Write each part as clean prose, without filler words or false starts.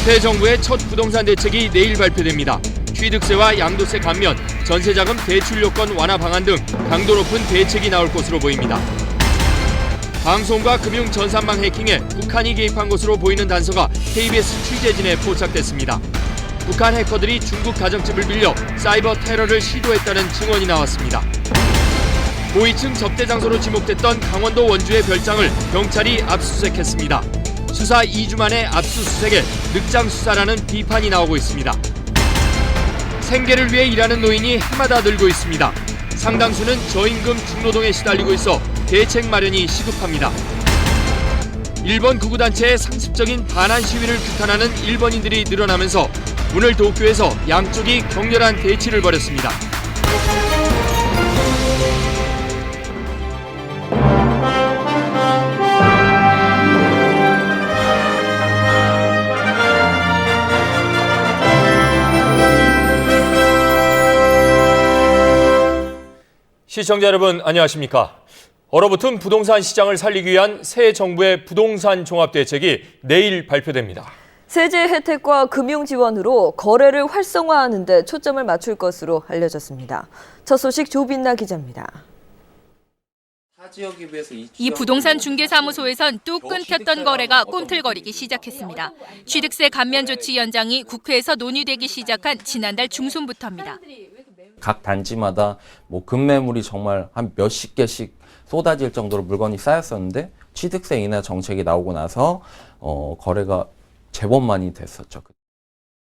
새 정부의 첫 부동산 대책이 내일 발표됩니다. 취득세와 양도세 감면, 전세자금 대출 요건 완화 방안 등 강도 높은 대책이 나올 것으로 보입니다. 방송과 금융 전산망 해킹에 북한이 개입한 것으로 보이는 단서가 KBS 취재진에 포착됐습니다. 북한 해커들이 중국 가정집을 빌려 사이버 테러를 시도했다는 증언이 나왔습니다. 고위층 접대 장소로 지목됐던 강원도 원주의 별장을 경찰이 압수수색했습니다. 수사 2주 만에 압수수색에 늑장 수사라는 비판이 나오고 있습니다. 생계를 위해 일하는 노인이 해마다 늘고 있습니다. 상당수는 저임금 중노동에 시달리고 있어 대책 마련이 시급합니다. 일본 극우단체의 상습적인 반환 시위를 규탄하는 일본인들이 늘어나면서 오늘 도쿄에서 양쪽이 격렬한 대치를 벌였습니다. 시청자 여러분 안녕하십니까? 얼어붙은 부동산 시장을 살리기 위한 새 정부의 부동산 종합대책이 내일 발표됩니다. 세제 혜택과 금융 지원으로 거래를 활성화하는 데 초점을 맞출 것으로 알려졌습니다. 첫 소식 조빈나 기자입니다. 이 부동산 중개사무소에선 뚝 끊겼던 거래가 꿈틀거리기 시작했습니다. 취득세 감면 조치 연장이 국회에서 논의되기 시작한 지난달 중순부터입니다. 각 단지마다 급매물이 정말 한 몇십 개씩 쏟아질 정도로 물건이 쌓였었는데 취득세 인하 정책이 나오고 나서 거래가 제법 많이 됐었죠.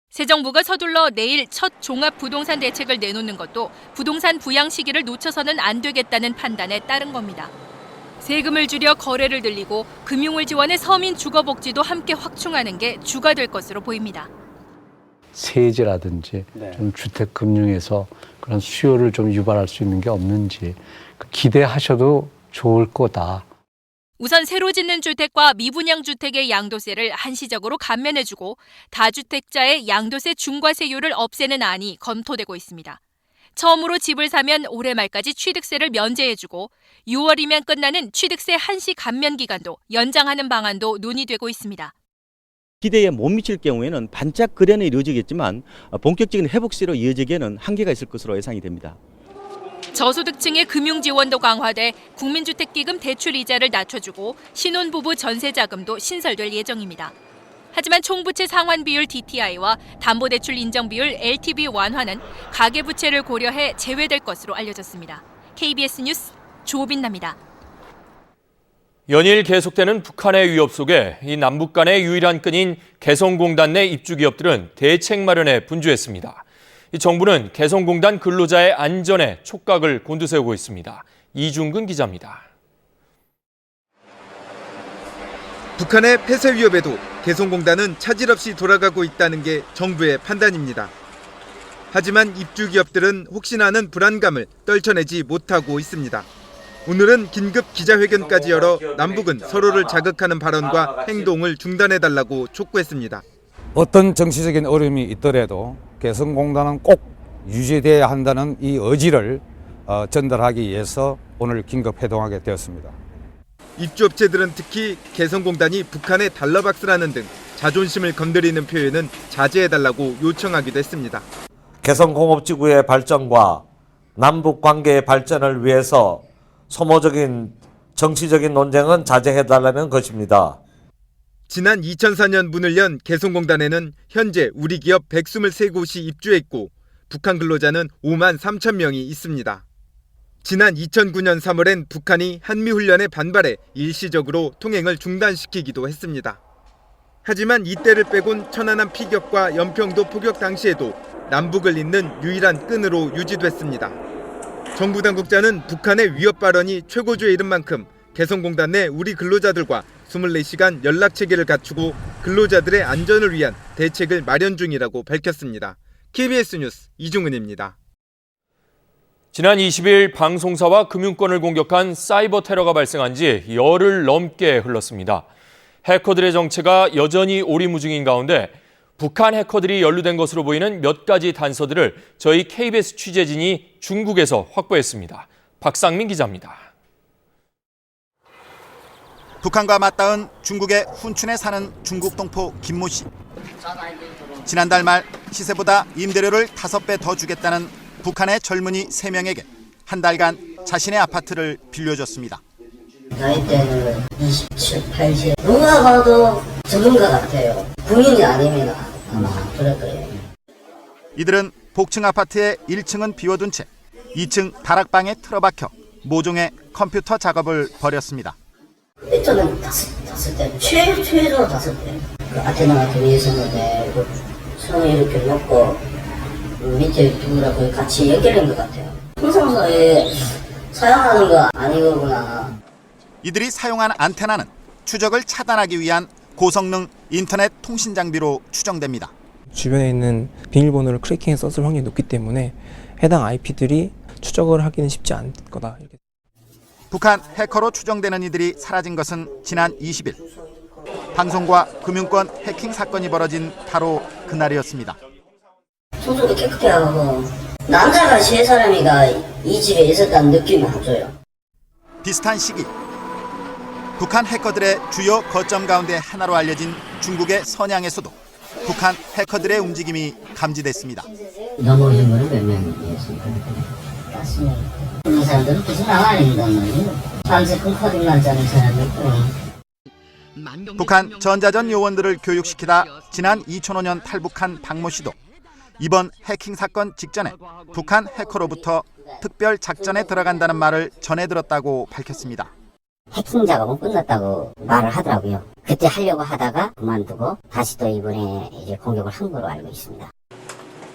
새 정부가 서둘러 내일 첫 종합 부동산 대책을 내놓는 것도 부동산 부양 시기를 놓쳐서는 안 되겠다는 판단에 따른 겁니다. 세금을 줄여 거래를 늘리고 금융을 지원해 서민 주거복지도 함께 확충하는 게 주가 될 것으로 보입니다. 세제라든지 좀 주택금융에서 그런 수요를 좀 유발할 수 있는 게 없는지 기대하셔도 좋을 거다. 우선 새로 짓는 주택과 미분양 주택의 양도세를 한시적으로 감면해주고 다주택자의 양도세 중과세율을 없애는 안이 검토되고 있습니다. 처음으로 집을 사면 올해 말까지 취득세를 면제해주고 6월이면 끝나는 취득세 한시 감면 기간도 연장하는 방안도 논의되고 있습니다. 기대에 못 미칠 경우에는 반짝 거래는 이루어지겠지만 본격적인 회복세로 이어지기에는 한계가 있을 것으로 예상이 됩니다. 저소득층의 금융 지원도 강화돼 국민주택기금 대출 이자를 낮춰주고 신혼부부 전세자금도 신설될 예정입니다. 하지만 총부채 상환 비율 DTI와 담보대출 인정 비율 LTV 완화는 가계부채를 고려해 제외될 것으로 알려졌습니다. KBS 뉴스 조빈나입니다. 연일 계속되는 북한의 위협 속에 이 남북 간의 유일한 끈인 개성공단 내 입주기업들은 대책 마련에 분주했습니다. 이 정부는 개성공단 근로자의 안전에 촉각을 곤두세우고 있습니다. 이중근 기자입니다. 북한의 폐쇄 위협에도 개성공단은 차질 없이 돌아가고 있다는 게 정부의 판단입니다. 하지만 입주기업들은 혹시나 하는 불안감을 떨쳐내지 못하고 있습니다. 오늘은 긴급 기자회견까지 열어 남북은 서로를 자극하는 발언과 행동을 중단해달라고 촉구했습니다. 어떤 정치적인 어려움이 있더라도 개성공단은 꼭 유지돼야 한다는 이 의지를 전달하기 위해서 오늘 긴급 회동하게 되었습니다. 입주업체들은 특히 개성공단이 북한의 달러박스라는 등 자존심을 건드리는 표현은 자제해달라고 요청하기도 했습니다. 개성공업지구의 발전과 남북 관계의 발전을 위해서 소모적인 정치적인 논쟁은 자제해달라는 것입니다. 지난 2004년 문을 연 개성공단에는 현재 우리 기업 123곳이 입주했고 북한 근로자는 5만 3천 명이 있습니다. 지난 2009년 3월엔 북한이 한미훈련에 반발해 일시적으로 통행을 중단시키기도 했습니다. 하지만 이때를 빼곤 천안함 피격과 연평도 포격 당시에도 남북을 잇는 유일한 끈으로 유지됐습니다. 정부 당국자는 북한의 위협 발언이 최고조에 이른 만큼 개성공단 내 우리 근로자들과 24시간 연락체계를 갖추고 근로자들의 안전을 위한 대책을 마련 중이라고 밝혔습니다. KBS 뉴스 이중은입니다. 지난 20일 방송사와 금융권을 공격한 사이버 테러가 발생한 지 열흘 넘게 흘렀습니다. 해커들의 정체가 여전히 오리무중인 가운데 북한 해커들이 연루된 것으로 보이는 몇 가지 단서들을 저희 KBS 취재진이 중국에서 확보했습니다. 박상민 기자입니다. 북한과 맞닿은 중국의 훈춘에 사는 중국 동포 김모 씨. 지난달 말 시세보다 임대료를 5배 더 주겠다는 북한의 젊은이 3명에게 한 달간 자신의 아파트를 빌려줬습니다. 나이대는 27, 80. 누가 봐도 전문가 같아요. 군인이 아니면 아마 그럴 거예요. 이들은 복층 아파트의 1층은 비워둔 채 2층 다락방에 틀어박혀 모종의 컴퓨터 작업을 벌였습니다. 일단은 다섯 대, 최소 5대. 그 아테나 같은 게 있었는데 그 손을 이렇게 놓고 밑에 두라고 같이 연결된 것 같아요. 평상시에 사용하는 거 아니구나. 이들이 사용한 안테나는 추적을 차단하기 위한 고성능 인터넷 통신 장비로 추정됩니다. 주변에 있는 비밀번호를 크래킹해서 썼을 확률이 높기 때문에 해당 IP들이 추적을 하기는 쉽지 않을 거다. 이렇게. 북한 해커로 추정되는 이들이 사라진 것은 지난 20일. 방송과 금융권 해킹 사건이 벌어진 바로 그날이었습니다. 청소도 깨끗해 하고 남자가 3사람이가 이 집에 있었다는 느낌이 안 줘요. 비슷한 시기 북한 해커들의 주요 거점 가운데 하나로 알려진 중국의 선양에서도 북한 해커들의 움직임이 감지됐습니다. 넘어오신 분은 몇 명이었습니까? 맞습니다. 이 사람들은 무슨 나가린단 말이에요. 밤새 콩커딩만 짜는 사람이 있고. 북한 전자전 요원들을 교육시키다 지난 2005년 탈북한 박모 씨도 이번 해킹 사건 직전에 북한 해커로부터 특별 작전에 들어간다는 말을 전해 들었다고 밝혔습니다. 해킹 작업은 끝났다고 말을 하더라고요. 그때 하려고 하다가 그만두고 다시 또 이번에 이제 공격을 한 걸로 알고 있습니다.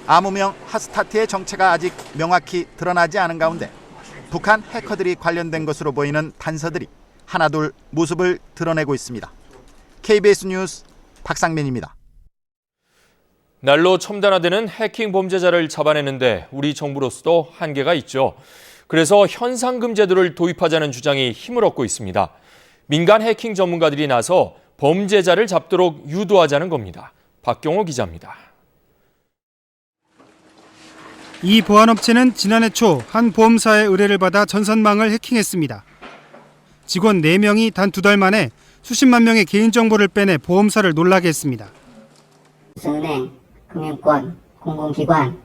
암호명 하스타트의 정체가 아직 명확히 드러나지 않은 가운데 북한 해커들이 관련된 것으로 보이는 단서들이 하나둘 모습을 드러내고 있습니다. KBS 뉴스 박상민입니다. 날로 첨단화되는 해킹 범죄자를 잡아내는데 우리 정부로서도 한계가 있죠. 그래서 현상금 제도를 도입하자는 주장이 힘을 얻고 있습니다. 민간 해킹 전문가들이 나서 범죄자를 잡도록 유도하자는 겁니다. 박경호 기자입니다. 이 보안업체는 지난해 초 한 보험사의 의뢰를 받아 전산망을 해킹했습니다. 직원 4명이 단 2달 만에 수십만 명의 개인정보를 빼내 보험사를 놀라게 했습니다. 무슨 은행, 금융권, 공공기관,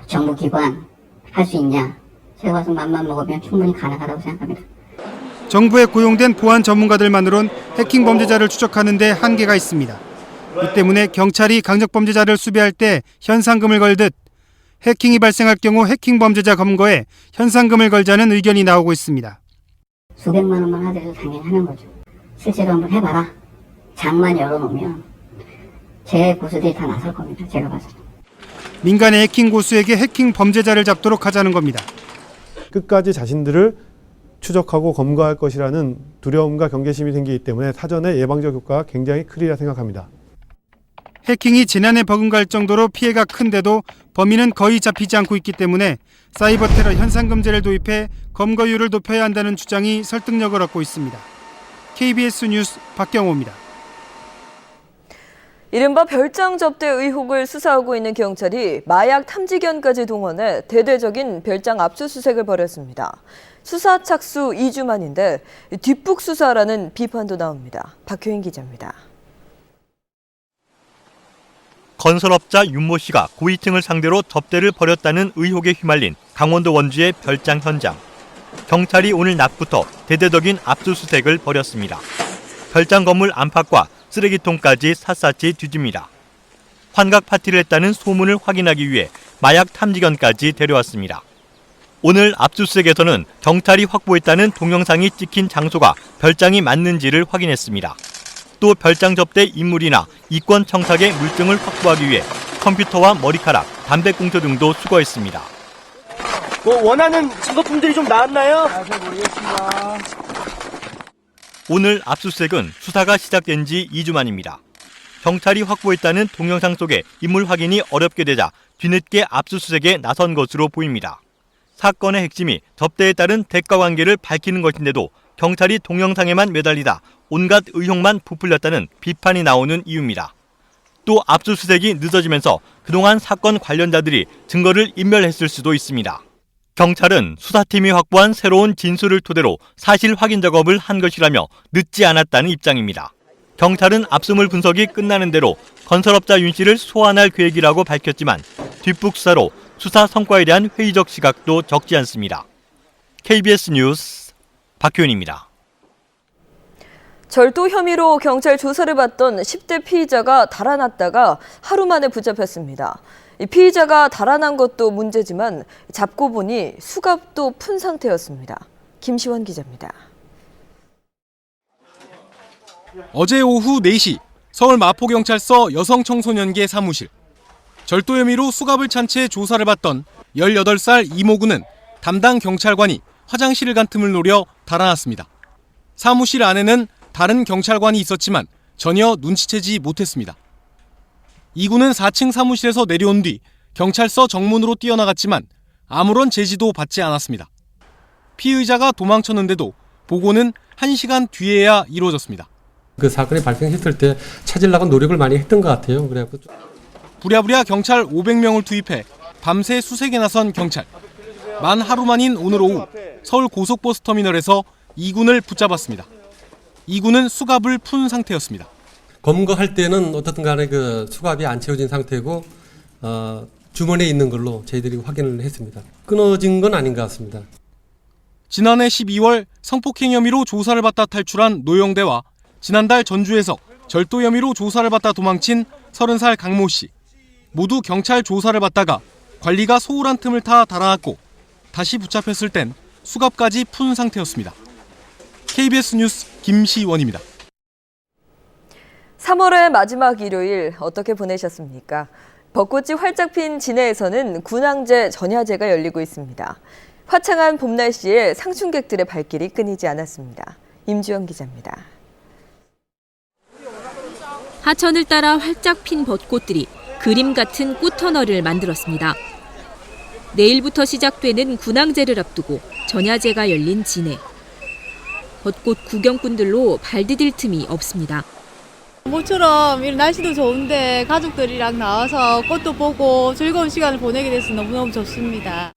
정부기관 할 수 있냐? 제가 봐서 맘만 먹으면 충분히 가능하다고 생각합니다. 정부에 고용된 보안 전문가들만으론 해킹 범죄자를 추적하는 데 한계가 있습니다. 이 때문에 경찰이 강력 범죄자를 수배할 때 현상금을 걸듯 해킹이 발생할 경우 해킹 범죄자 검거에 현상금을 걸자는 의견이 나오고 있습니다. 수백만 원만 하더라도 당연히 하는 거죠. 실제로 한번 해봐라. 장만 열어놓으면 제 고수들이 다 나설 겁니다. 제가 봐서는. 민간의 해킹 고수에게 해킹 범죄자를 잡도록 하자는 겁니다. 끝까지 자신들을 추적하고 검거할 것이라는 두려움과 경계심이 생기기 때문에 사전에 예방적 효과가 굉장히 크리라 생각합니다. 해킹이 재난에 버금갈 정도로 피해가 큰데도 범인은 거의 잡히지 않고 있기 때문에 사이버 테러 현상금제를 도입해 검거율을 높여야 한다는 주장이 설득력을 얻고 있습니다. KBS 뉴스 박경호입니다. 이른바 별장 접대 의혹을 수사하고 있는 경찰이 마약 탐지견까지 동원해 대대적인 별장 압수수색을 벌였습니다. 수사 착수 2주 만인데 뒷북 수사라는 비판도 나옵니다. 박효인 기자입니다. 건설업자 윤모 씨가 고위층을 상대로 접대를 벌였다는 의혹에 휘말린 강원도 원주의 별장 현장. 경찰이 오늘 낮부터 대대적인 압수수색을 벌였습니다. 별장 건물 안팎과 쓰레기통까지 샅샅이 뒤집니다. 환각 파티를 했다는 소문을 확인하기 위해 마약 탐지견까지 데려왔습니다. 오늘 압수수색에서는 경찰이 확보했다는 동영상이 찍힌 장소가 별장이 맞는지를 확인했습니다. 또 별장 접대 인물이나 이권 청탁의 물증을 확보하기 위해 컴퓨터와 머리카락, 담배꽁초 등도 수거했습니다. 원하는 작업품들이 좀 나왔나요? 잘 모르겠습니다. 오늘 압수수색은 수사가 시작된 지 2주 만입니다. 경찰이 확보했다는 동영상 속에 인물 확인이 어렵게 되자 뒤늦게 압수수색에 나선 것으로 보입니다. 사건의 핵심이 접대에 따른 대가 관계를 밝히는 것인데도 경찰이 동영상에만 매달리다 온갖 의혹만 부풀렸다는 비판이 나오는 이유입니다. 또 압수수색이 늦어지면서 그동안 사건 관련자들이 증거를 인멸했을 수도 있습니다. 경찰은 수사팀이 확보한 새로운 진술을 토대로 사실 확인 작업을 한 것이라며 늦지 않았다는 입장입니다. 경찰은 압수물 분석이 끝나는 대로 건설업자 윤 씨를 소환할 계획이라고 밝혔지만 뒷북 수사로 수사 성과에 대한 회의적 시각도 적지 않습니다. KBS 뉴스 박효연입니다. 절도 혐의로 경찰 조사를 받던 10대 피의자가 달아났다가 하루 만에 붙잡혔습니다. 이 피의자가 달아난 것도 문제지만 잡고 보니 수갑도 푼 상태였습니다. 김시원 기자입니다. 어제 오후 4시 서울 마포경찰서 여성청소년계 사무실. 절도 혐의로 수갑을 찬 채 조사를 받던 18살 이모군은 담당 경찰관이 화장실을 간 틈을 노려 달아났습니다. 사무실 안에는 다른 경찰관이 있었지만 전혀 눈치채지 못했습니다. 이군은 4층 사무실에서 내려온 뒤 경찰서 정문으로 뛰어나갔지만 아무런 제지도 받지 않았습니다. 피의자가 도망쳤는데도 보고는 1시간 뒤에야 이루어졌습니다. 그 사건이 발생했을 때 찾으려고 노력을 많이 했던 것 같아요. 그래갖고 부랴부랴 경찰 500명을 투입해 밤새 수색에 나선 경찰. 만 하루 만인 오늘 오후 서울 고속버스터미널에서 이군을 붙잡았습니다. 이군은 수갑을 푼 상태였습니다. 검거할 때는 어떻든 간에 그 수갑이 안 채워진 상태고 주머니에 있는 걸로 저희들이 확인을 했습니다. 끊어진 건 아닌 것 같습니다. 지난해 12월 성폭행 혐의로 조사를 받다 탈출한 노영대와 지난달 전주에서 절도 혐의로 조사를 받다 도망친 30살 강모 씨. 모두 경찰 조사를 받다가 관리가 소홀한 틈을 타 달아났고 다시 붙잡혔을 땐 수갑까지 푼 상태였습니다. KBS 뉴스 김시원입니다. 3월의 마지막 일요일 어떻게 보내셨습니까? 벚꽃이 활짝 핀 진해에서는 군항제 전야제가 열리고 있습니다. 화창한 봄 날씨에 상춘객들의 발길이 끊이지 않았습니다. 임주영 기자입니다. 하천을 따라 활짝 핀 벚꽃들이 그림 같은 꽃터널을 만들었습니다. 내일부터 시작되는 군항제를 앞두고 전야제가 열린 진해. 벚꽃 구경꾼들로 발 디딜 틈이 없습니다. 모처럼 이런 날씨도 좋은데 가족들이랑 나와서 꽃도 보고 즐거운 시간을 보내게 돼서 너무너무 좋습니다.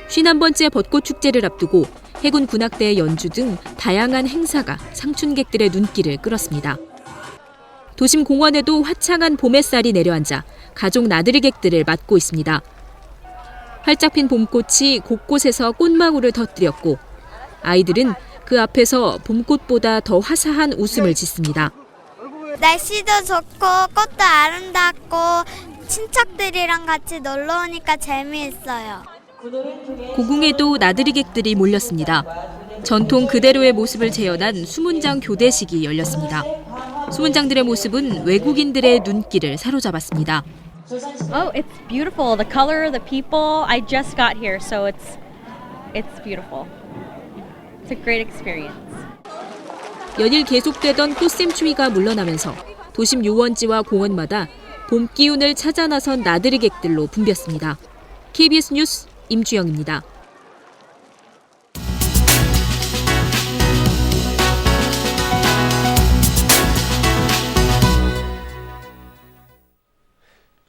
51번째 벚꽃 축제를 앞두고 해군 군악대의 연주 등 다양한 행사가 상춘객들의 눈길을 끌었습니다. 도심 공원에도 화창한 봄 햇살이 내려앉아 가족 나들이객들을 맞고 있습니다. 활짝 핀 봄꽃이 곳곳에서 꽃망울을 터뜨렸고 아이들은 그 앞에서 봄꽃보다 더 화사한 웃음을 짓습니다. 날씨도 좋고 꽃도 아름답고 친척들이랑 같이 놀러 오니까 재미있어요. 고궁에도 나들이객들이 몰렸습니다. 전통 그대로의 모습을 재현한 수문장 교대식이 열렸습니다. 수문장들의 모습은 외국인들의 눈길을 사로잡았습니다. Oh, it's beautiful. The color, the people. I just got here, so it's beautiful. It's a great experience. 연일 계속되던 꽃샘추위가 물러나면서 도심 요원지와 공원마다 봄 기운을 찾아 나선 나들이객들로 붐볐습니다. KBS 뉴스 임주영입니다.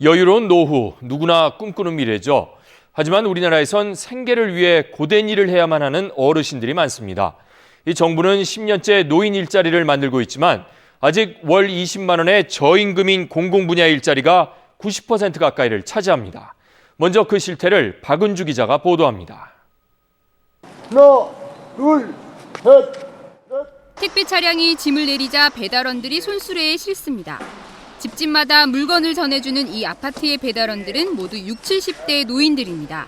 여유로운 노후, 누구나 꿈꾸는 미래죠. 하지만 우리나라에선 생계를 위해 고된 일을 해야만 하는 어르신들이 많습니다. 이 정부는 10년째 노인 일자리를 만들고 있지만 아직 월 20만 원의 저임금인 공공분야 일자리가 90% 가까이를 차지합니다. 먼저 그 실태를 박은주 기자가 보도합니다. 하나, 둘, 셋. 택배 차량이 짐을 내리자 배달원들이 손수레에 실습니다. 집집마다 물건을 전해주는 이 아파트의 배달원들은 모두 60, 70대 노인들입니다.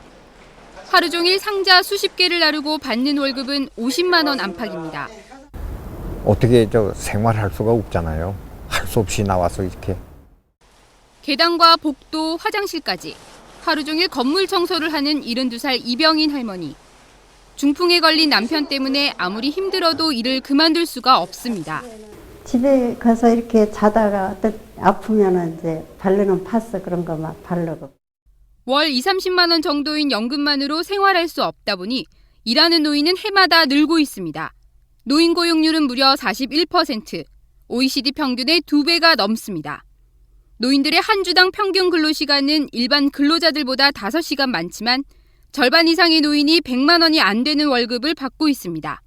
하루 종일 상자 수십 개를 나르고 받는 월급은 50만 원 안팎입니다. 어떻게 생활할 수가 없잖아요. 할 수 없이 나와서 이렇게. 계단과 복도, 화장실까지 하루 종일 건물 청소를 하는 72살 이병인 할머니. 중풍에 걸린 남편 때문에 아무리 힘들어도 일을 그만둘 수가 없습니다. 집에 가서 이렇게 자다가 아프면 이제 바르는 파스 그런 거 막 바르고. 월 20, 30만 원 정도인 연금만으로 생활할 수 없다 보니 일하는 노인은 해마다 늘고 있습니다. 노인 고용률은 무려 41%, OECD 평균의 2배가 넘습니다. 노인들의 한 주당 평균 근로시간은 일반 근로자들보다 5시간 많지만 절반 이상의 노인이 100만 원이 안 되는 월급을 받고 있습니다.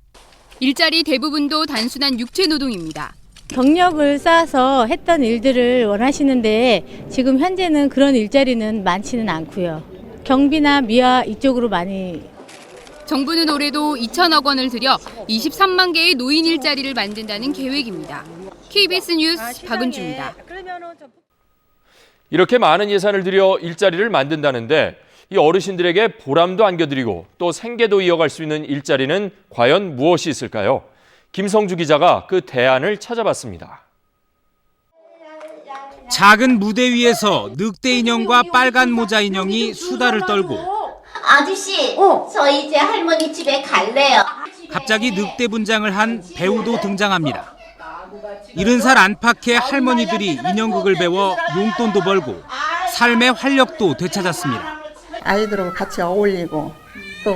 일자리 대부분도 단순한 육체 노동입니다. 경력을 쌓아서 했던 일들을 원하시는데 지금 현재는 그런 일자리는 많지는 않고요. 경비나 미화 이쪽으로 많이. 정부는 올해도 2천억 원을 들여 23만 개의 노인 일자리를 만든다는 계획입니다. KBS 뉴스 박은주입니다. 이렇게 많은 예산을 들여 일자리를 만든다는데 이 어르신들에게 보람도 안겨드리고 또 생계도 이어갈 수 있는 일자리는 과연 무엇이 있을까요? 김성주 기자가 그 대안을 찾아봤습니다. 작은 무대 위에서 늑대 인형과 빨간 모자 인형이 수다를 떨고 아저씨, 저 이제 할머니 집에 갈래요. 갑자기 늑대 분장을 한 배우도 등장합니다. 70살 안팎의 할머니들이 인형극을 배워 용돈도 벌고 삶의 활력도 되찾았습니다. 아이들하고 같이 어울리고 또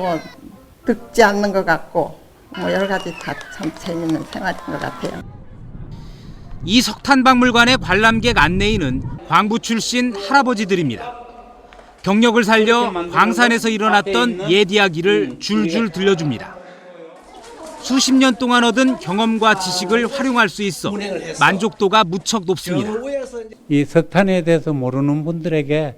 늙지 않는 것 같고 여러 가지 다 참 재밌는 생활인 것 같아요. 이 석탄박물관의 관람객 안내인은 광부 출신 할아버지들입니다. 경력을 살려 광산에서 일어났던 옛 이야기를 줄줄 들려줍니다. 수십 년 동안 얻은 경험과 지식을 활용할 수 있어 만족도가 무척 높습니다. 이 석탄에 대해서 모르는 분들에게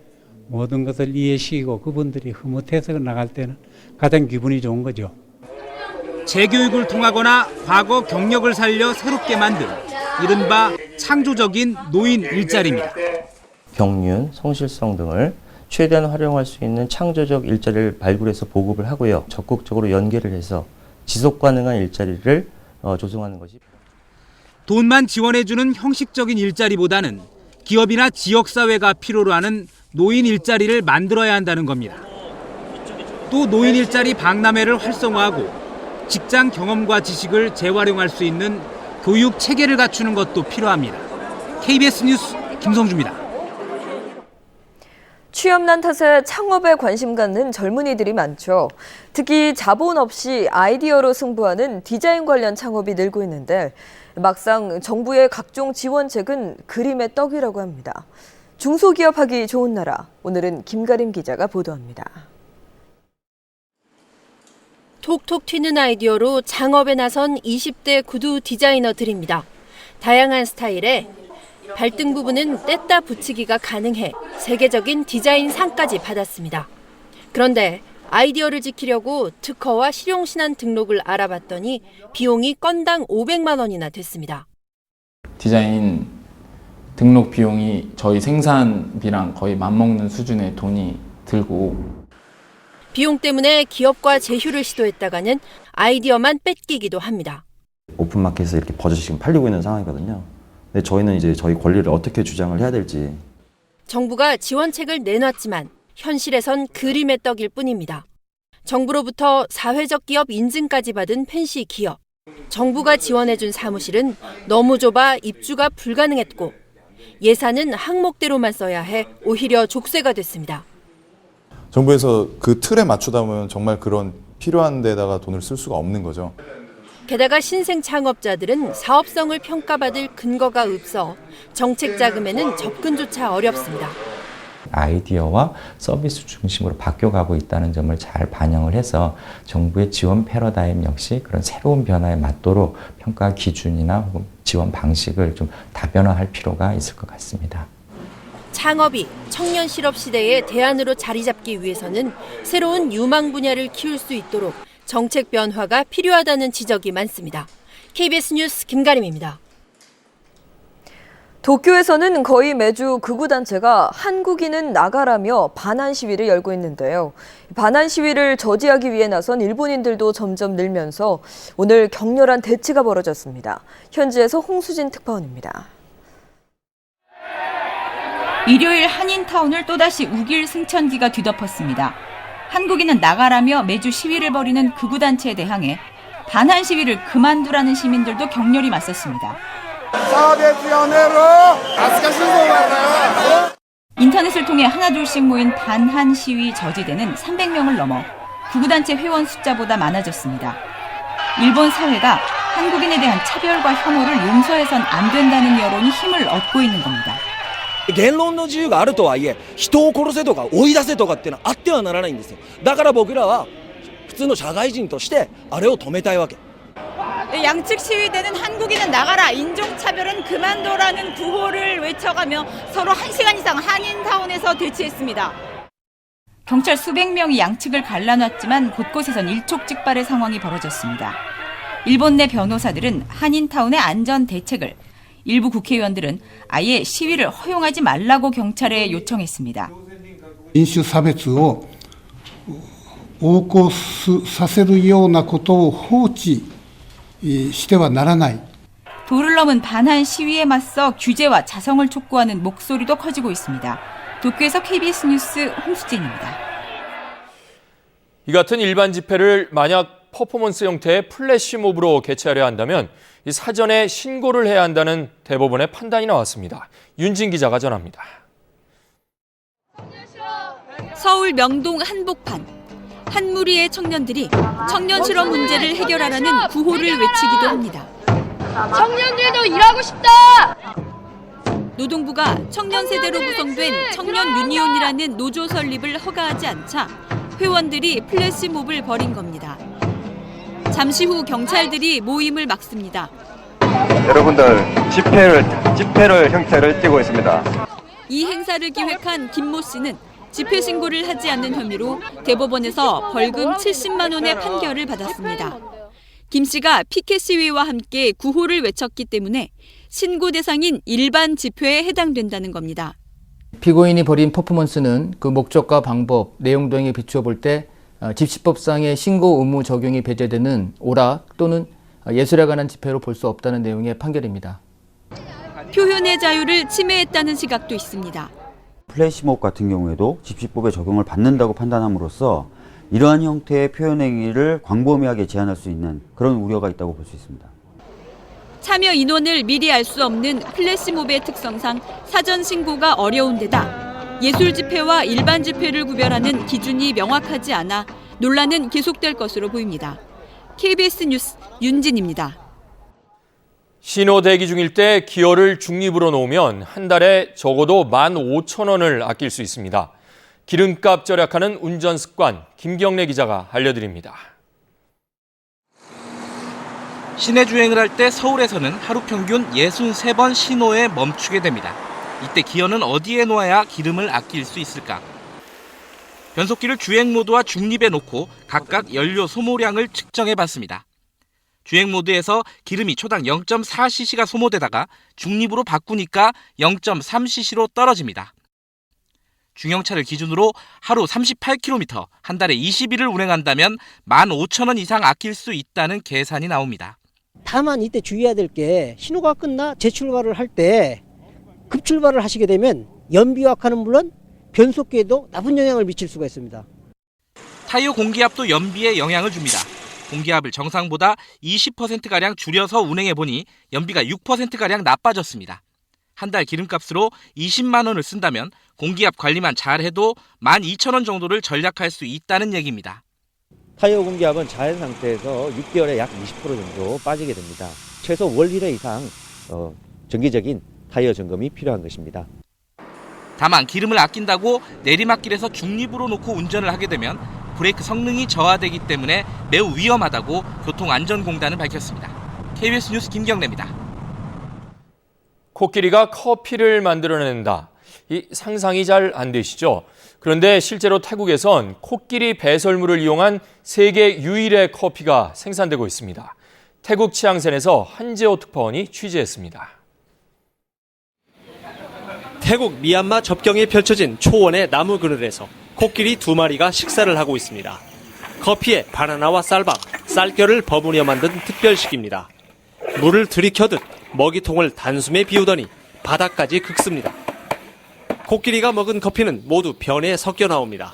모든 것을 이해시키고 그분들이 흐뭇해서 나갈 때는 가장 기분이 좋은 거죠. 재교육을 통하거나 과거 경력을 살려 새롭게 만든 이른바 창조적인 노인 일자리입니다. 경륜, 성실성 등을 최대한 활용할 수 있는 창조적 일자리를 발굴해서 보급을 하고요. 적극적으로 연계를 해서 지속 가능한 일자리를 조성하는 것이. 돈만 지원해주는 형식적인 일자리보다는 기업이나 지역사회가 필요로 하는 노인 일자리를 만들어야 한다는 겁니다. 또 노인 일자리 박람회를 활성화하고 직장 경험과 지식을 재활용할 수 있는 교육 체계를 갖추는 것도 필요합니다. KBS 뉴스 김성주입니다. 취업난 탓에 창업에 관심 갖는 젊은이들이 많죠. 특히 자본 없이 아이디어로 승부하는 디자인 관련 창업이 늘고 있는데 막상 정부의 각종 지원책은 그림의 떡이라고 합니다. 중소기업하기 좋은 나라, 오늘은 김가림 기자가 보도합니다. 톡톡 튀는 아이디어로 창업에 나선 20대 구두 디자이너들입니다. 다양한 스타일에 발등 부분은 뗐다 붙이기가 가능해 세계적인 디자인 상까지 받았습니다. 그런데 아이디어를 지키려고 특허와 실용신안 등록을 알아봤더니 비용이 건당 500만 원이나 됐습니다. 디자인 등록 비용이 저희 생산비랑 거의 맞먹는 수준의 돈이 들고 비용 때문에 기업과 제휴를 시도했다가는 아이디어만 뺏기기도 합니다. 오픈마켓에서 이렇게 버젓이 지금 팔리고 있는 상황이거든요. 근데 저희는 이제 저희 권리를 어떻게 주장을 해야 될지. 정부가 지원책을 내놨지만 현실에선 그림의 떡일 뿐입니다. 정부로부터 사회적 기업 인증까지 받은 펜시 기업. 정부가 지원해준 사무실은 너무 좁아 입주가 불가능했고 예산은 항목대로만 써야 해 오히려 족쇄가 됐습니다. 정부에서 그 틀에 맞추다 보면 정말 그런 필요한 데다가 돈을 쓸 수가 없는 거죠. 게다가 신생 창업자들은 사업성을 평가받을 근거가 없어 정책 자금에는 접근조차 어렵습니다. 아이디어와 서비스 중심으로 바뀌어가고 있다는 점을 잘 반영을 해서 정부의 지원 패러다임 역시 그런 새로운 변화에 맞도록 평가 기준이나 혹은 지원 방식을 좀 다변화할 필요가 있을 것 같습니다. 창업이 청년 실업 시대의 대안으로 자리 잡기 위해서는 새로운 유망 분야를 키울 수 있도록 정책 변화가 필요하다는 지적이 많습니다. KBS 뉴스 김가림입니다. 도쿄에서는 거의 매주 극우단체가 한국인은 나가라며 반한 시위를 열고 있는데요. 반한 시위를 저지하기 위해 나선 일본인들도 점점 늘면서 오늘 격렬한 대치가 벌어졌습니다. 현지에서 홍수진 특파원입니다. 일요일 한인타운을 또다시 우길 승천기가 뒤덮었습니다. 한국인은 나가라며 매주 시위를 벌이는 극우단체에 대항해 반한 시위를 그만두라는 시민들도 격렬히 맞섰습니다. 인터넷을 통해 하나둘씩 모인 반한 시위 저지대는 300명을 넘어 극우단체 회원 숫자보다 많아졌습니다. 일본 사회가 한국인에 대한 차별과 혐오를 용서해선 안 된다는 여론이 힘을 얻고 있는 겁니다. 言論の自由があるとはいえ人を殺せとか追い出せとかっていうのはあってはならないんですよ。だから僕らは普通の社会人としてあれを止めたいわけ。 양측 시위대는 한국인은 나가라, 인종차별은 그만둬라는 구호를 외쳐가며 서로 1시간 이상 한인타운에서 대치했습니다. 경찰 수백 명이 양측을 갈라놨지만 곳곳에선 일촉즉발의 상황이 벌어졌습니다. 일본 내 변호사들은 한인타운의 안전 대책을, 일부 국회의원들은 아예 시위를 허용하지 말라고 경찰에 요청했습니다. 人種差別を横行させるようなことを放置してはならない。 도를 넘은 반한 시위에 맞서 규제와 자성을 촉구하는 목소리도 커지고 있습니다. 도쿄에서 KBS 뉴스 홍수진입니다. 이 같은 일반 집회를 만약 퍼포먼스 형태의 플래시몹으로 개최하려 한다면 사전에 신고를 해야 한다는 대법원의 판단이 나왔습니다. 윤진 기자가 전합니다. 서울 명동 한복판. 한 무리의 청년들이 청년 실업 문제를 해결하라는 구호를 외치기도 합니다. 청년들도 일하고 싶다! 노동부가 청년 세대로 구성된 청년 유니온이라는 노조 설립을 허가하지 않자 회원들이 플래시몹을 벌인 겁니다. 잠시 후 경찰들이 모임을 막습니다. 여러분들 집회를 형태를 띠고 있습니다. 이 행사를 기획한 김모 씨는 집회 신고를 하지 않는 혐의로 대법원에서 벌금 70만 원의 판결을 받았습니다. 김 씨가 피켓 시위와 함께 구호를 외쳤기 때문에 신고 대상인 일반 집회에 해당된다는 겁니다. 피고인이 벌인 퍼포먼스는 그 목적과 방법, 내용 등에 비추어 볼 때 집시법상의 신고 의무 적용이 배제되는 오락 또는 예술에 관한 집회로 볼 수 없다는 내용의 판결입니다. 표현의 자유를 침해했다는 시각도 있습니다. 플래시몹 같은 경우에도 집시법에 적용을 받는다고 판단함으로써 이러한 형태의 표현행위를 광범위하게 제한할 수 있는 그런 우려가 있다고 볼 수 있습니다. 참여 인원을 미리 알 수 없는 플래시몹의 특성상 사전 신고가 어려운 데다 예술 집회와 일반 집회를 구별하는 기준이 명확하지 않아 논란은 계속될 것으로 보입니다. KBS 뉴스 윤진입니다. 신호 대기 중일 때 기어를 중립으로 놓으면 한 달에 적어도 15,000원을 아낄 수 있습니다. 기름값 절약하는 운전 습관, 김경래 기자가 알려드립니다. 시내 주행을 할 때 서울에서는 하루 평균 63번 신호에 멈추게 됩니다. 이때 기어는 어디에 놓아야 기름을 아낄 수 있을까? 변속기를 주행 모드와 중립에 놓고 각각 연료 소모량을 측정해 봤습니다. 주행 모드에서 기름이 초당 0.4cc가 소모되다가 중립으로 바꾸니까 0.3cc로 떨어집니다. 중형차를 기준으로 하루 38km, 한 달에 20일을 운행한다면 15,000원 이상 아낄 수 있다는 계산이 나옵니다. 다만 이때 주의해야 될 게 신호가 끝나 재출발을 할 때 급출발을 하시게 되면 연비약화는 물론 변속기에도 나쁜 영향을 미칠 수가 있습니다. 타이어 공기압도 연비에 영향을 줍니다. 공기압을 정상보다 20%가량 줄여서 운행해보니 연비가 6%가량 나빠졌습니다. 한 달 기름값으로 20만 원을 쓴다면 공기압 관리만 잘해도 12,000원 정도를 절약할 수 있다는 얘기입니다. 타이어 공기압은 자연 상태에서 6개월에 약 20% 정도 빠지게 됩니다. 최소 월 1회 이상 정기적인 타이어 점검이 필요한 것입니다. 다만 기름을 아낀다고 내리막길에서 중립으로 놓고 운전을 하게 되면 브레이크 성능이 저하되기 때문에 매우 위험하다고 교통안전공단은 밝혔습니다. KBS 뉴스 김경래입니다. 코끼리가 커피를 만들어낸다. 이 상상이 잘 안 되시죠? 그런데 실제로 태국에선 코끼리 배설물을 이용한 세계 유일의 커피가 생산되고 있습니다. 태국 치앙센에서 한재호 특파원이 취재했습니다. 태국 미얀마 접경에 펼쳐진 초원의 나무 그늘에서 코끼리 2마리가 식사를 하고 있습니다. 커피에 바나나와 쌀밥, 쌀결을 버무려 만든 특별식입니다. 물을 들이켜듯 먹이통을 단숨에 비우더니 바닥까지 긁습니다. 코끼리가 먹은 커피는 모두 변에 섞여 나옵니다.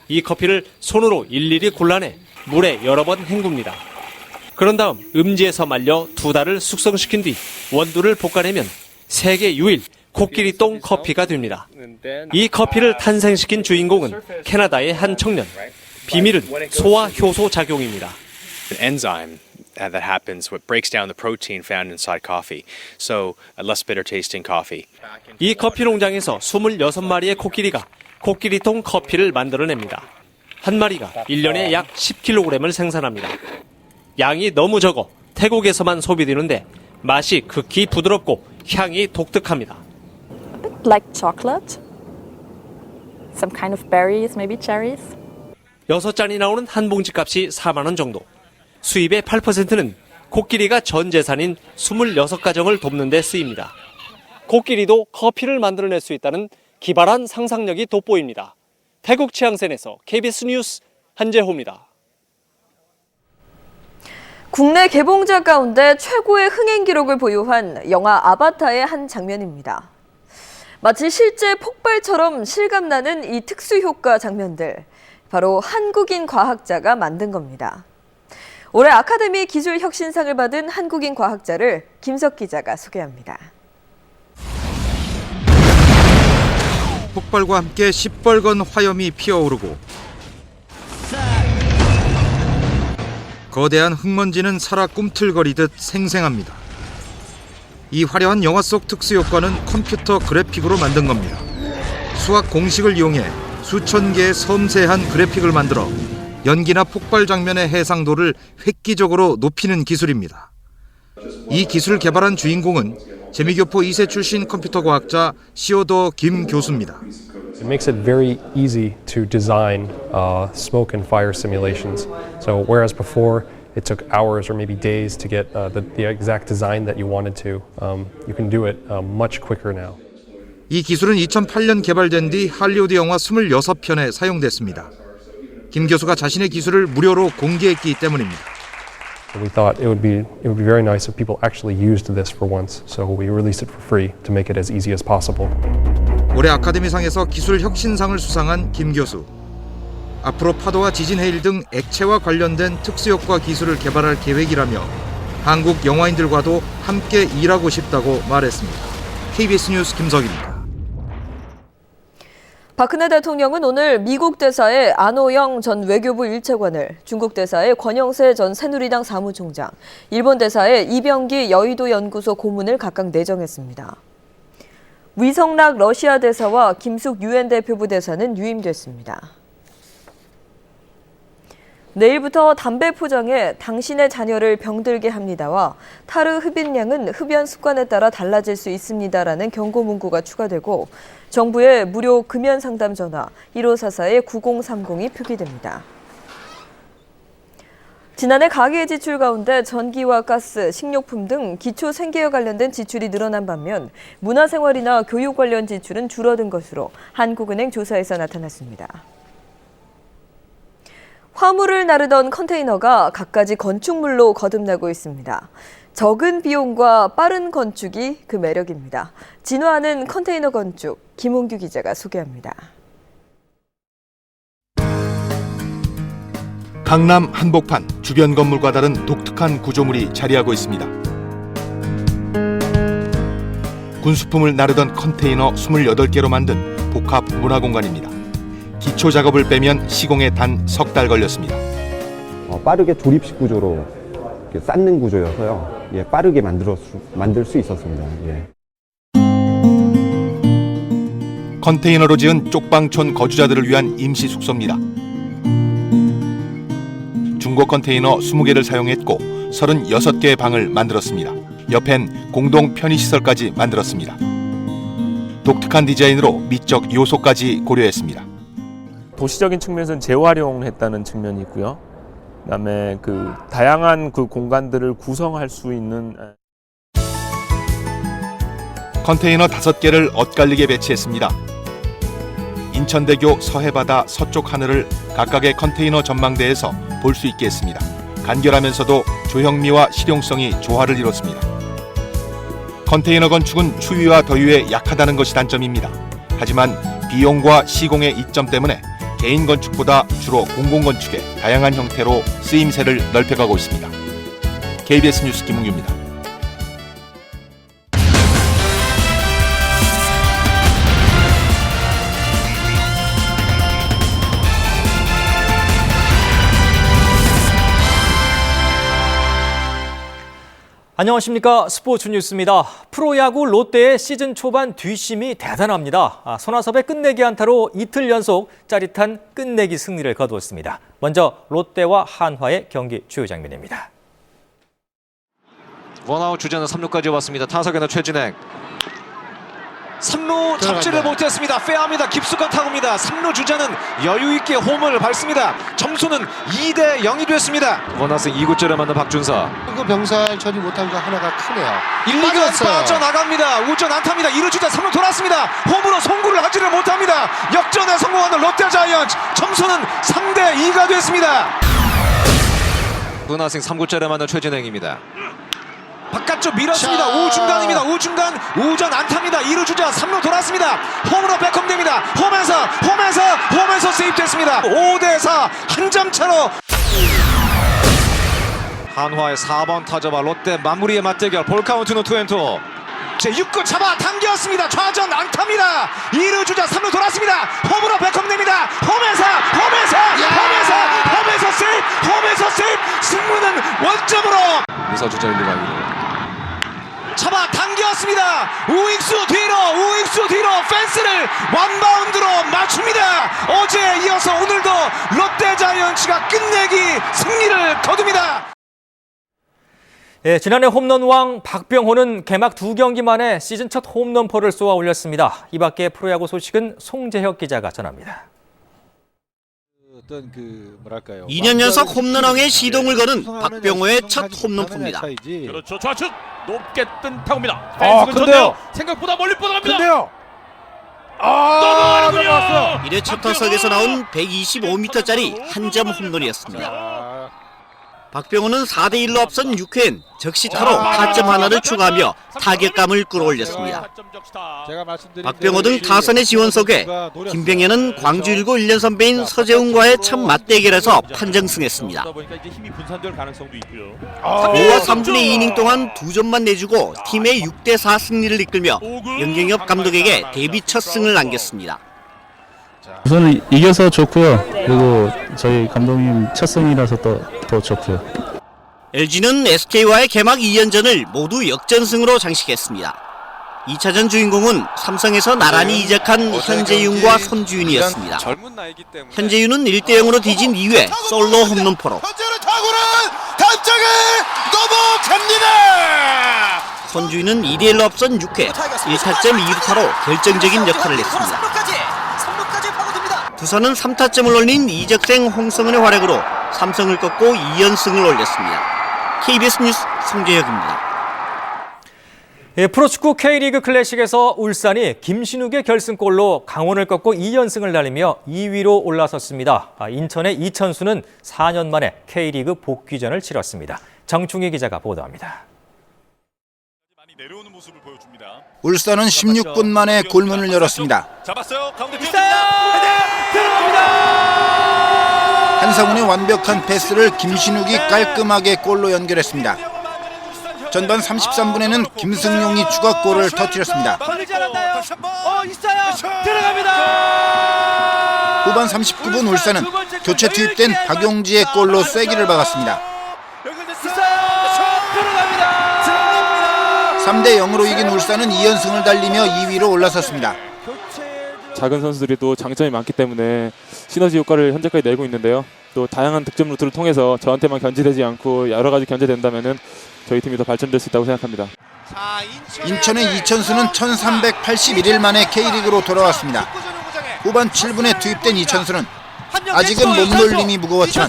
이 커피를 손으로 일일이 골라내 물에 여러 번 헹굽니다. 그런 다음 음지에서 말려 2달을 숙성시킨 뒤 원두를 볶아내면 세계 유일 코끼리 똥 커피가 됩니다. 이 커피를 탄생시킨 주인공은 캐나다의 한 청년. 비밀은 소화 효소 작용입니다. enzyme that happens, what breaks down the protein found inside coffee. So, a less bitter tasting coffee. 이 커피 농장에서 26마리의 코끼리가 코끼리통 커피를 만들어냅니다. 한 마리가 1년에 약 10kg을 생산합니다. 양이 너무 적어 태국에서만 소비되는데 맛이 극히 부드럽고 향이 독특합니다. Like chocolate, some kind of berries, maybe cherries. 6잔이 나오는 한 봉지 값이 4만 원 정도. 수입의 8%는 코끼리가 전 재산인 26가정을 돕는 데 쓰입니다. 코끼리도 커피를 만들어낼 수 있다는 기발한 상상력이 돋보입니다. 태국 치앙센에서 KBS 뉴스 한재호입니다. 국내 개봉작 가운데 최고의 흥행 기록을 보유한 영화 아바타의 한 장면입니다. 마치 실제 폭발처럼 실감나는 이 특수효과 장면들, 바로 한국인 과학자가 만든 겁니다. 올해 아카데미 기술혁신상을 받은 한국인 과학자를 김석 기자가 소개합니다. 폭발과 함께 시뻘건 화염이 피어오르고 거대한 흙먼지는 살아 꿈틀거리듯 생생합니다. 이 화려한 영화 속 특수효과는 컴퓨터 그래픽으로 만든 겁니다. 수학 공식을 이용해 수천 개의 섬세한 그래픽을 만들어 연기나 폭발 장면의 해상도를 획기적으로 높이는 기술입니다. 이 기술을 개발한 주인공은 재미교포 2세 출신 컴퓨터 과학자 시오더 김 교수입니다. It makes it very easy to design smoke and fire simulations. So whereas before it took hours or maybe days to get the exact design that you wanted to, you can do it much quicker now. 이 기술은 2008년 개발된 뒤 할리우드 영화 26편에 사용됐습니다. 김 교수가 자신의 기술을 무료로 공개했기 때문입니다. We thought it would be very nice if people actually used this for once. So we released it for free to make it as easy as possible. 올해 아카데미상에서 기술 혁신상을 수상한 김 교수. 앞으로 파도와 지진 해일 등 액체와 관련된 특수효과 기술을 개발할 계획이라며 한국 영화인들과도 함께 일하고 싶다고 말했습니다. KBS 뉴스 김석입니다. 박근혜 대통령은 오늘 미국 대사의 안호영 전 외교부 일차관을, 중국 대사의 권영세 전 새누리당 사무총장, 일본 대사의 이병기 여의도 연구소 고문을 각각 내정했습니다. 위성락 러시아 대사와 김숙 유엔 대표부 대사는 유임됐습니다. 내일부터 담배 포장에 당신의 자녀를 병들게 합니다와 타르 흡입량은 흡연 습관에 따라 달라질 수 있습니다라는 경고 문구가 추가되고 정부의 무료 금연 상담 전화 1544-9030이 표기됩니다. 지난해 가계 지출 가운데 전기와 가스, 식료품 등 기초 생계와 관련된 지출이 늘어난 반면 문화생활이나 교육 관련 지출은 줄어든 것으로 한국은행 조사에서 나타났습니다. 화물을 나르던 컨테이너가 갖가지 건축물로 거듭나고 있습니다. 적은 비용과 빠른 건축이 그 매력입니다. 진화하는 컨테이너 건축, 김홍규 기자가 소개합니다. 강남 한복판 주변 건물과 다른 독특한 구조물이 자리하고 있습니다. 군수품을 나르던 컨테이너 28개로 만든 복합 문화공간입니다. 기초 작업을 빼면 시공에 단 석 달 걸렸습니다. 빠르게 조립식 구조로 쌓는 구조여서요. 빠르게 만들 수 있었습니다. 컨테이너로 지은 쪽방촌 거주자들을 위한 임시 숙소입니다. 중고 컨테이너 20개를 사용했고 36개의 방을 만들었습니다. 옆엔 공동 편의시설까지 만들었습니다. 독특한 디자인으로 미적 요소까지 고려했습니다. 도시적인 측면에서는 재활용했다는 측면이 있고요. 그다음에 다양한 공간들을 구성할 수 있는 컨테이너 5개를 엇갈리게 배치했습니다. 인천대교 서해바다 서쪽 하늘을 각각의 컨테이너 전망대에서 볼 수 있게 했습니다. 간결하면서도 조형미와 실용성이 조화를 이뤘습니다. 컨테이너 건축은 추위와 더위에 약하다는 것이 단점입니다. 하지만 비용과 시공의 이점 때문에 개인 건축보다 주로 공공건축의 다양한 형태로 쓰임새를 넓혀가고 있습니다. KBS 뉴스 김웅규입니다. 안녕하십니까. 스포츠 뉴스입니다. 프로야구 롯데의 시즌 초반 뒷심이 대단합니다. 손아섭의 끝내기 안타로 이틀 연속 짜릿한 끝내기 승리를 거두었습니다. 먼저 롯데와 한화의 경기 주요 장면입니다. 원아웃 주자는 3루까지 왔습니다. 타석에는 최진행. 3루 잡지를 못했습니다. 페어입니다. 깊숙한 타구입니다. 3루 주자는 여유있게 홈을 밟습니다. 점수는 2대0이 됐습니다. 원아웃 2구째를 맞는 박준서. 그 병살 처리 못한 거 하나가 크네요. 1, 2간 빠져나갑니다. 우전 안타입니다. 2루 주자 3루 돌았습니다. 홈으로 송구를 하지를 못합니다. 역전에 성공하는 롯데 자이언츠. 점수는 3대2가 됐습니다. 문하승 3구째를 맞는 최진행입니다. 바깥쪽 밀었습니다. 우중간입니다. 우중간 우전 안타입니다. 2루 주자 3루 돌았습니다. 홈으로 백홈됩니다. 홈에서 세이프됐습니다. 5대4 한 점 차로 한화의 4번 타자와 롯데 마무리의 맞대결. 볼카운트는 2&2. 제6구 잡아 당겼습니다. 좌전 안타입니다. 2루 주자 3루 돌았습니다. 홈으로 백홈됩니다. 홈에서 세이프. 승부는 원점으로. 무사 주자 1루가 2루. 잡아 당겼습니다. 우익수 뒤로 펜스를 원바운드로 맞춥니다. 어제에 이어서 오늘도 롯데 자이언츠가 끝내기 승리를 거둡니다. 예, 지난해 홈런왕 박병호는 개막 2경기 만에 시즌 첫 홈런포를 쏘아 올렸습니다. 이 밖에 프로야구 소식은 송재혁 기자가 전합니다. 2년 연속 홈런왕의 시동을 거는 박병호의 첫 홈런포입니다. 그렇죠. 좌측 높게 뜬 타구입니다. 근데요. 생각보다 멀리 뻗어갑니다. 근데요. 넘어가는군요. 1회 첫 타석에서 나온 125m짜리 한 점 홈런이었습니다. 박병호는 4대1로 앞선 6회엔 적시타로 타점 하나를 추가하며 타격감을 끌어올렸습니다. 박병호 등 타선의 지원 속에 김병현은 광주 일고 1년 선배인 서재웅과의 첫 맞대결에서 판정승했습니다. 5와 3분의 2이닝 동안 2점만 내주고 팀의 6대4 승리를 이끌며 영경엽 감독에게 데뷔 첫 승을 안겼습니다. 우선 이겨서 좋고요. 그리고 저희 감독님 첫 승이라서 더 좋고요. LG는 SK와의 개막 2연전을 모두 역전승으로 장식했습니다. 2차전 주인공은 삼성에서 나란히 이적한 현재윤과 손주윤이었습니다. 현재윤은 1대0으로 뒤진 이후에 솔로 홈런포로 담장에 넘어갑니다. 손주윤은 2대1로 앞선 6회 1타점 2루타로 결정적인 역할을 했습니다. 두산은 3타점을 올린 이적생 홍성은의 활약으로 삼성을 꺾고 2연승을 올렸습니다. KBS 뉴스 송재혁입니다. 예, 프로축구 K리그 클래식에서 울산이 김신욱의 결승골로 강원을 꺾고 2연승을 날리며 2위로 올라섰습니다. 인천의 이천수는 4년 만에 K리그 복귀전을 치렀습니다. 정충희 기자가 보도합니다. 울산은 16분 만에 골문을 열었습니다. 잡았어요. 가운데 들어갑니다. 한상훈의 완벽한 패스를 김신욱이 깔끔하게 골로 연결했습니다. 전반 33분에는 김승용이 추가골을 터뜨렸습니다. 후반 39분 울산은 교체 투입된 박용지의 골로 쐐기를 박았습니다. 3대0으로 이긴 울산은 2연승을 달리며 2위로 올라섰습니다. 작은 선수들이 또 장점이 많기 때문에 시너지 효과를 현재까지 내고 있는데요. 또 다양한 득점 루트를 통해서 저한테만 견제되지 않고 여러 가지 견제된다면은 저희 팀이 더 발전될 수 있다고 생각합니다. 인천의 이천수는 1381일 만에 K리그로 돌아왔습니다. 후반 7분에 투입된 이천수는 아직은 몸놀림이 무거웠지만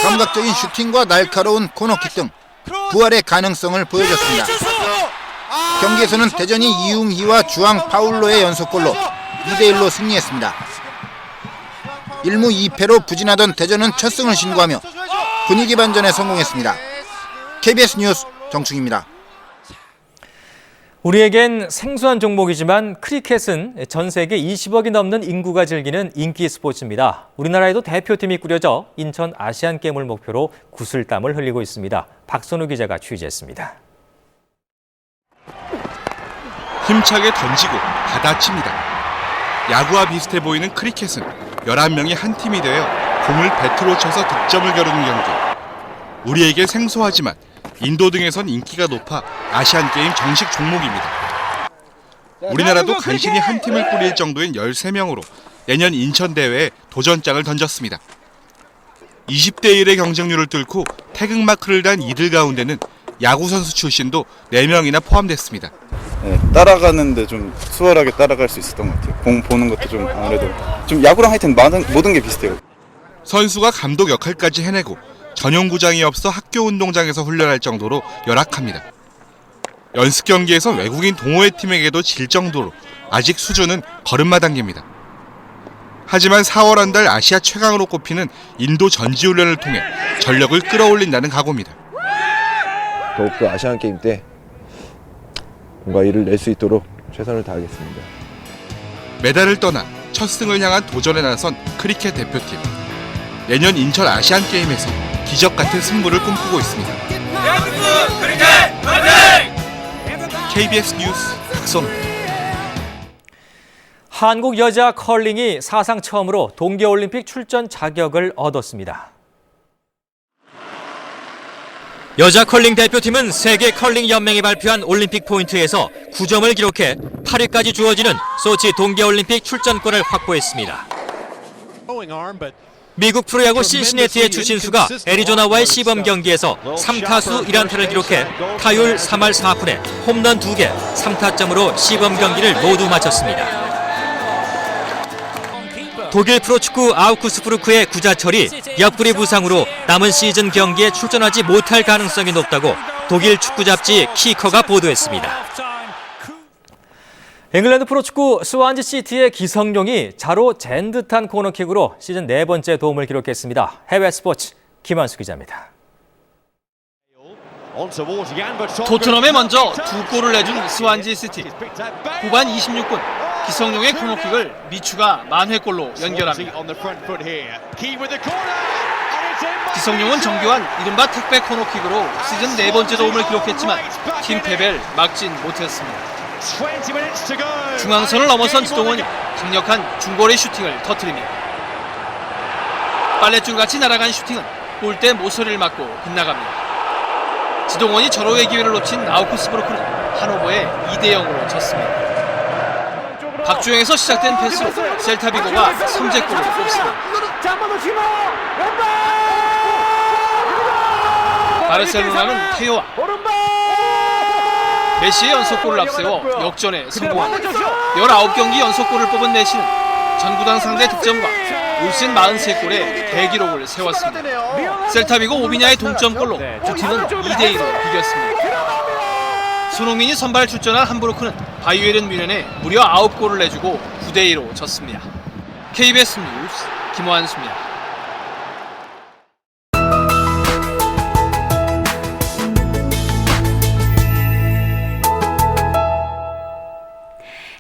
감각적인 슈팅과 날카로운 코너킥 등 부활의 가능성을 보여줬습니다. 경기에서는 대전이 이웅희와 주앙 파울로의 연속골로 2대1로 승리했습니다. 1무 2패로 부진하던 대전은 첫 승을 신고하며 분위기 반전에 성공했습니다. KBS 뉴스 정충입니다. 우리에겐 생소한 종목이지만 크리켓은 전 세계 20억이 넘는 인구가 즐기는 인기 스포츠입니다. 우리나라에도 대표팀이 꾸려져 인천 아시안게임을 목표로 구슬땀을 흘리고 있습니다. 박선우 기자가 취재했습니다. 힘차게 던지고 받아칩니다. 야구와 비슷해 보이는 크리켓은 11명이 한 팀이 되어 공을 배트로 쳐서 득점을 겨루는 경기. 우리에게 생소하지만 인도 등에선 인기가 높아 아시안게임 정식 종목입니다. 우리나라도 간신히 한 팀을 꾸릴 정도인 13명으로 내년 인천대회에 도전장을 던졌습니다. 20대 1의 경쟁률을 뚫고 태극마크를 단 이들 가운데는 야구 선수 출신도 4명이나 포함됐습니다. 네, 따라가는데 좀 수월하게 따라갈 수 있었던 것 같아요. 공 보는 것도 좀 아무래도 좀 야구랑 하여튼 모든 게 비슷해요. 선수가 감독 역할까지 해내고 전용구장이 없어 학교 운동장에서 훈련할 정도로 열악합니다. 연습 경기에서 외국인 동호회 팀에게도 질 정도로 아직 수준은 걸음마 단계입니다. 하지만 4월 한 달 아시아 최강으로 꼽히는 인도 전지훈련을 통해 전력을 끌어올린다는 각오입니다. 더욱더 아시안 게임 때 뭔가 이를 낼 수 있도록 최선을 다하겠습니다. 메달을 떠나 첫 승을 향한 도전에 나선 크리켓 대표팀. 내년 인천 아시안 게임에서 기적 같은 승부를 꿈꾸고 있습니다. KBS 뉴스 박선우. 한국 여자 컬링이 사상 처음으로 동계올림픽 출전 자격을 얻었습니다. 여자 컬링 대표팀은 세계 컬링 연맹이 발표한 올림픽 포인트에서 9점을 기록해 8위까지 주어지는 소치 동계올림픽 출전권을 확보했습니다. 미국 프로야구 신시내티의 추신수가 애리조나와의 시범 경기에서 3타수 1안타를 기록해 타율 3할 4푼에 홈런 2개, 3타점으로 시범 경기를 모두 마쳤습니다. 독일 프로축구 아우크스부르크의 구자철이 옆구리 부상으로 남은 시즌 경기에 출전하지 못할 가능성이 높다고 독일 축구 잡지 키커가 보도했습니다. 잉글랜드 프로축구 스완지 시티의 기성용이 자로 잰 듯한 코너킥으로 시즌 4번째 도움을 기록했습니다. 해외 스포츠 김한수 기자입니다. 토트넘에 먼저 2골을 내준 스완지 시티. 후반 26분 기성용의 코너킥을 미추가 만회골로 연결합니다. 기성용은 정교한 이른바 택배 코너킥으로 시즌 4번째 도움을 기록했지만 팀 패배를 막진 못했습니다. 중앙선을 넘어선 지동원이 강력한 중거리 슈팅을 터뜨립니다. 빨랫줄같이 날아간 슈팅은 골대 모서리를 맞고 빗나갑니다. 지동원이 절호의 기회를 놓친 아우크스부르크는 하노버에 2대0으로 졌습니다. 박주영에서 시작된 패스로 셀타비고가 선제골을 뽑습니다. 바르셀로나는 테오와 메시의 연속골을 앞세워 역전에 성공합니다. 19경기 연속골을 뽑은 메시는 전구단 상대 득점과 올 시즌 43골에 대기록을 세웠습니다. 셀타비고 오비냐의 동점골로 두 팀은 2대2로 비겼습니다. 손흥민이 선발 출전한 함부르크는 바이에른 뮌헨에 무려 9골을 내주고 9대2로 졌습니다. KBS 뉴스 김환수입니다.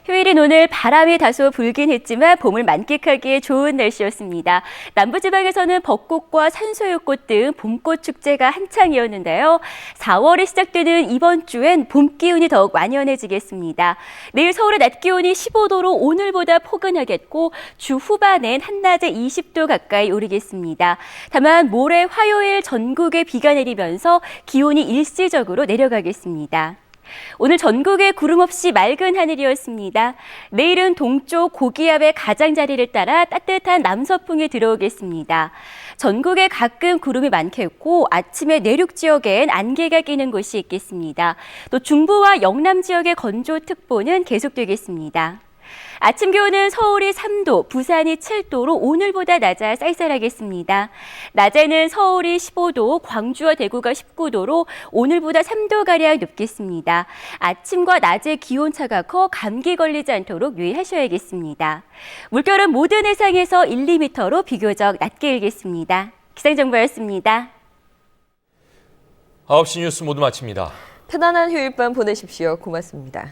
휴일인 오늘 바람이 다소 불긴 했지만 봄을 만끽하기에 좋은 날씨였습니다. 남부지방에서는 벚꽃과 산소유꽃 등 봄꽃 축제가 한창이었는데요. 4월에 시작되는 이번 주엔 봄 기운이 더욱 완연해지겠습니다. 내일 서울의 낮 기온이 15도로 오늘보다 포근하겠고 주 후반엔 한낮에 20도 가까이 오르겠습니다. 다만 모레 화요일 전국에 비가 내리면서 기온이 일시적으로 내려가겠습니다. 오늘 전국에 구름 없이 맑은 하늘이었습니다. 내일은 동쪽 고기압의 가장자리를 따라 따뜻한 남서풍이 들어오겠습니다. 전국에 가끔 구름이 많겠고 아침에 내륙 지역엔 안개가 끼는 곳이 있겠습니다. 또 중부와 영남 지역의 건조특보는 계속되겠습니다. 아침 기온은 서울이 3도, 부산이 7도로 오늘보다 낮아 쌀쌀하겠습니다. 낮에는 서울이 15도, 광주와 대구가 19도로 오늘보다 3도가량 높겠습니다. 아침과 낮의 기온차가 커 감기 걸리지 않도록 유의하셔야겠습니다. 물결은 모든 해상에서 1, 2m로 비교적 낮게 일겠습니다. 기상정보였습니다. 9시 뉴스 모두 마칩니다. 편안한 휴일 밤 보내십시오. 고맙습니다.